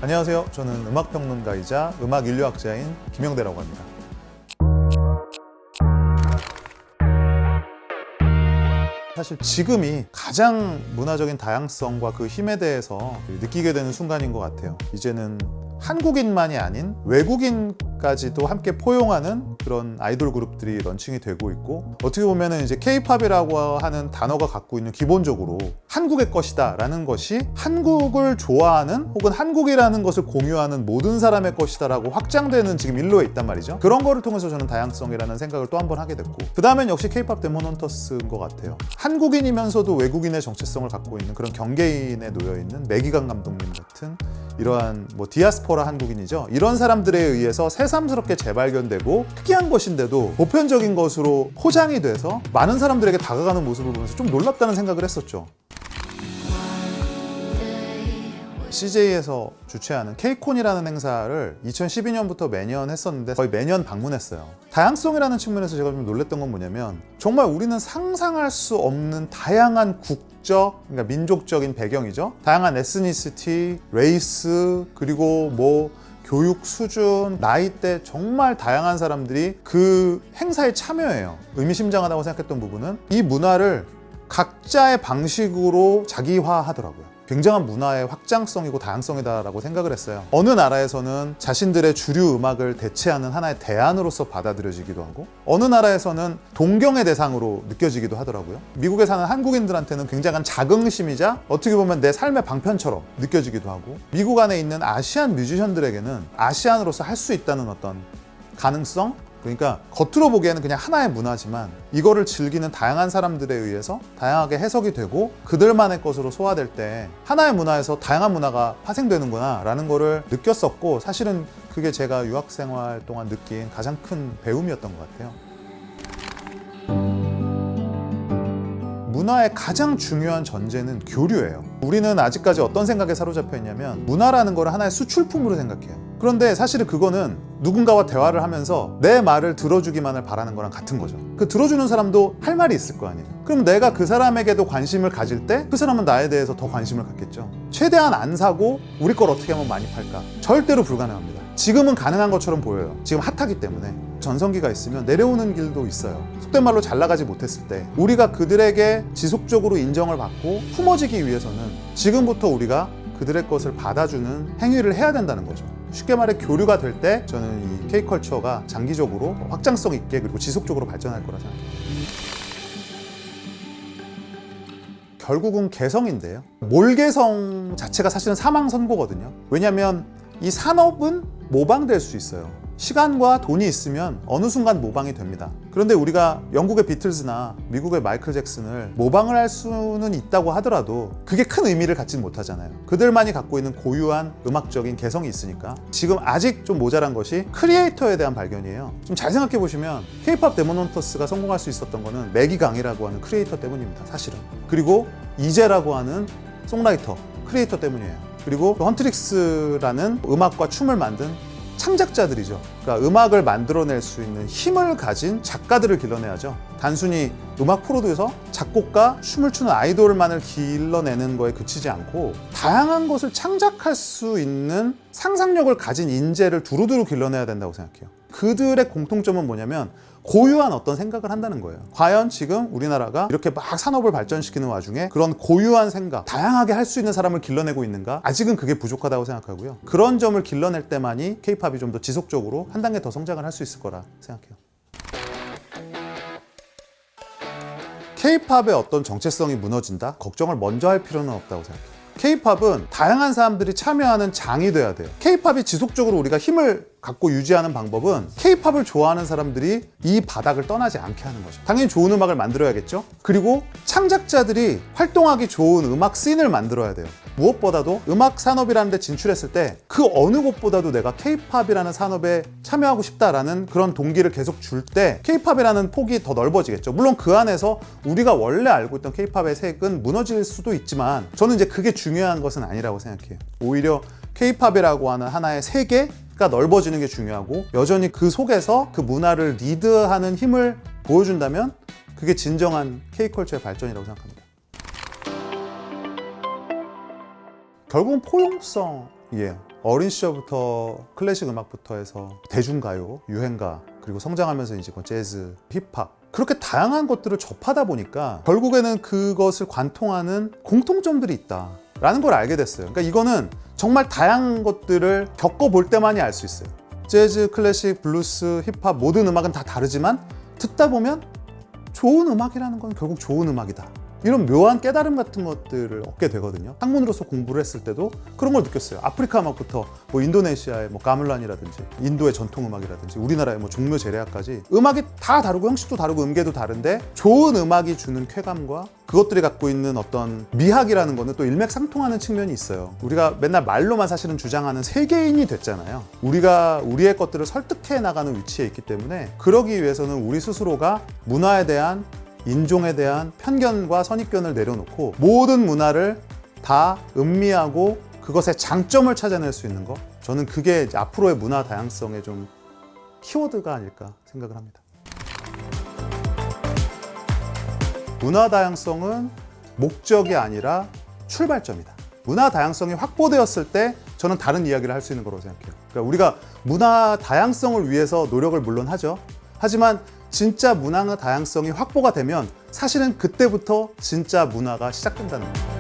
안녕하세요. 저는 음악평론가이자 음악인류학자인 김영대라고 합니다. 사실 지금이 가장 문화적인 다양성과 그 힘에 대해서 느끼게 되는 순간인 것 같아요. 이제는 한국인만이 아닌 외국인까지도 함께 포용하는 그런 아이돌 그룹들이 런칭이 되고 있고, 어떻게 보면은 이제 K-팝이라고 하는 단어가 갖고 있는 기본적으로 한국의 것이다 라는 것이 한국을 좋아하는 혹은 한국이라는 것을 공유하는 모든 사람의 것이다 라고 확장되는 지금 일로에 있단 말이죠. 그런 거를 통해서 저는 다양성이라는 생각을 또 한 번 하게 됐고, 그 다음엔 역시 K-팝 데몬 헌터스인 것 같아요. 한국인이면서도 외국인의 정체성을 갖고 있는 그런 경계인에 놓여있는 매기강 감독님 같은 이러한 디아스포라 한국인이죠. 이런 사람들에 의해서 새삼스럽게 재발견되고 특이한 것인데도 보편적인 것으로 포장이 돼서 많은 사람들에게 다가가는 모습을 보면서 좀 놀랍다는 생각을 했었죠. CJ에서 주최하는 K콘이라는 행사를 2012년부터 매년 했었는데 거의 매년 방문했어요. 다양성이라는 측면에서 제가 좀 놀랬던 건 뭐냐면, 정말 우리는 상상할 수 없는 다양한 국적, 그러니까 민족적인 배경이죠. 다양한 에스니시티, 레이스, 그리고 교육 수준, 나이대, 정말 다양한 사람들이 그 행사에 참여해요. 의미심장하다고 생각했던 부분은 이 문화를 각자의 방식으로 자기화하더라고요. 굉장한 문화의 확장성이고 다양성이다라고 생각을 했어요. 어느 나라에서는 자신들의 주류 음악을 대체하는 하나의 대안으로서 받아들여지기도 하고, 어느 나라에서는 동경의 대상으로 느껴지기도 하더라고요. 미국에 사는 한국인들한테는 굉장한 자긍심이자 어떻게 보면 내 삶의 방편처럼 느껴지기도 하고, 미국 안에 있는 아시안 뮤지션들에게는 아시안으로서 할 수 있다는 어떤 가능성? 그러니까 겉으로 보기에는 그냥 하나의 문화지만 이거를 즐기는 다양한 사람들에 의해서 다양하게 해석이 되고 그들만의 것으로 소화될 때 하나의 문화에서 다양한 문화가 파생되는구나 라는 거를 느꼈었고, 사실은 그게 제가 유학생활 동안 느낀 가장 큰 배움이었던 것 같아요. 문화의 가장 중요한 전제는 교류예요. 우리는 아직까지 어떤 생각에 사로잡혀 있냐면 문화라는 걸 하나의 수출품으로 생각해요. 그런데 사실은 그거는 누군가와 대화를 하면서 내 말을 들어주기만을 바라는 거랑 같은 거죠. 그 들어주는 사람도 할 말이 있을 거 아니에요. 그럼 내가 그 사람에게도 관심을 가질 때 그 사람은 나에 대해서 더 관심을 갖겠죠. 최대한 안 사고 우리 걸 어떻게 하면 많이 팔까? 절대로 불가능합니다. 지금은 가능한 것처럼 보여요. 지금 핫하기 때문에. 전성기가 있으면 내려오는 길도 있어요. 속된 말로 잘 나가지 못했을 때 우리가 그들에게 지속적으로 인정을 받고 품어지기 위해서는 지금부터 우리가 그들의 것을 받아주는 행위를 해야 된다는 거죠. 쉽게 말해 교류가 될 때 저는 이 K컬처가 장기적으로 확장성 있게 그리고 지속적으로 발전할 거라 생각해요. 결국은 개성인데요. 몰개성 자체가 사실은 사망선고거든요. 왜냐하면 이 산업은 모방될 수 있어요. 시간과 돈이 있으면 어느 순간 모방이 됩니다. 그런데 우리가 영국의 비틀즈나 미국의 마이클 잭슨을 모방을 할 수는 있다고 하더라도 그게 큰 의미를 갖지는 못하잖아요. 그들만이 갖고 있는 고유한 음악적인 개성이 있으니까. 지금 아직 좀 모자란 것이 크리에이터에 대한 발견이에요. 좀 잘 생각해 보시면 K-팝 데몬 헌터스가 성공할 수 있었던 거는 매기강이라고 하는 크리에이터 때문입니다. 사실은. 그리고 이제라고 하는 송라이터, 크리에이터 때문이에요. 그리고 헌트릭스라는 음악과 춤을 만든 창작자들이죠. 그러니까 음악을 만들어낼 수 있는 힘을 가진 작가들을 길러내야죠. 단순히 음악 프로듀서, 작곡가, 춤을 추는 아이돌만을 길러내는 거에 그치지 않고 다양한 것을 창작할 수 있는 상상력을 가진 인재를 두루두루 길러내야 된다고 생각해요. 그들의 공통점은 뭐냐면 고유한 어떤 생각을 한다는 거예요. 과연 지금 우리나라가 이렇게 막 산업을 발전시키는 와중에 그런 고유한 생각, 다양하게 할 수 있는 사람을 길러내고 있는가? 아직은 그게 부족하다고 생각하고요. 그런 점을 길러낼 때만이 K-팝이 좀 더 지속적으로 한 단계 더 성장을 할 수 있을 거라 생각해요. K-팝의 어떤 정체성이 무너진다? 걱정을 먼저 할 필요는 없다고 생각해요. K-팝은 다양한 사람들이 참여하는 장이 돼야 돼요. K-팝이 지속적으로 우리가 힘을 갖고 유지하는 방법은 K-팝을 좋아하는 사람들이 이 바닥을 떠나지 않게 하는 거죠. 당연히 좋은 음악을 만들어야겠죠. 그리고 창작자들이 활동하기 좋은 음악 씬을 만들어야 돼요. 무엇보다도 음악 산업이라는 데 진출했을 때 그 어느 곳보다도 내가 K-팝이라는 산업에 참여하고 싶다라는 그런 동기를 계속 줄 때 K-팝이라는 폭이 더 넓어지겠죠. 물론 그 안에서 우리가 원래 알고 있던 K-팝의 색은 무너질 수도 있지만 저는 이제 그게 중요한 것은 아니라고 생각해요. 오히려 K-팝이라고 하는 하나의 세계가 넓어지는 게 중요하고, 여전히 그 속에서 그 문화를 리드하는 힘을 보여준다면 그게 진정한 K컬처의 발전이라고 생각합니다. 결국은 포용성이에요. 어린 시절부터 클래식 음악부터 해서 대중가요, 유행가, 그리고 성장하면서 이제 재즈, 힙합, 그렇게 다양한 것들을 접하다 보니까 결국에는 그것을 관통하는 공통점들이 있다라는 걸 알게 됐어요. 그러니까 이거는 정말 다양한 것들을 겪어볼 때만이 알 수 있어요. 재즈, 클래식, 블루스, 힙합 모든 음악은 다 다르지만 듣다 보면 좋은 음악이라는 건 결국 좋은 음악이다. 이런 묘한 깨달음 같은 것들을 얻게 되거든요. 학문으로서 공부를 했을 때도 그런 걸 느꼈어요. 아프리카 음악부터 인도네시아의 가물란이라든지 인도의 전통 음악이라든지 우리나라의 종묘 제례악까지 음악이 다 다르고 형식도 다르고 음계도 다른데 좋은 음악이 주는 쾌감과 그것들이 갖고 있는 어떤 미학이라는 거는 또 일맥상통하는 측면이 있어요. 우리가 맨날 말로만 사실은 주장하는 세계인이 됐잖아요. 우리가 우리의 것들을 설득해 나가는 위치에 있기 때문에 그러기 위해서는 우리 스스로가 문화에 대한 인종에 대한 편견과 선입견을 내려놓고 모든 문화를 다 음미하고 그것의 장점을 찾아낼 수 있는 것, 저는 그게 이제 앞으로의 문화 다양성의 좀 키워드가 아닐까 생각을 합니다. 문화 다양성은 목적이 아니라 출발점이다. 문화 다양성이 확보되었을 때 저는 다른 이야기를 할 수 있는 거라고 생각해요. 그러니까 우리가 문화 다양성을 위해서 노력을 물론 하죠. 하지만 진짜 문화 다양성이 확보가 되면 사실은 그때부터 진짜 문화가 시작된다는 거예요.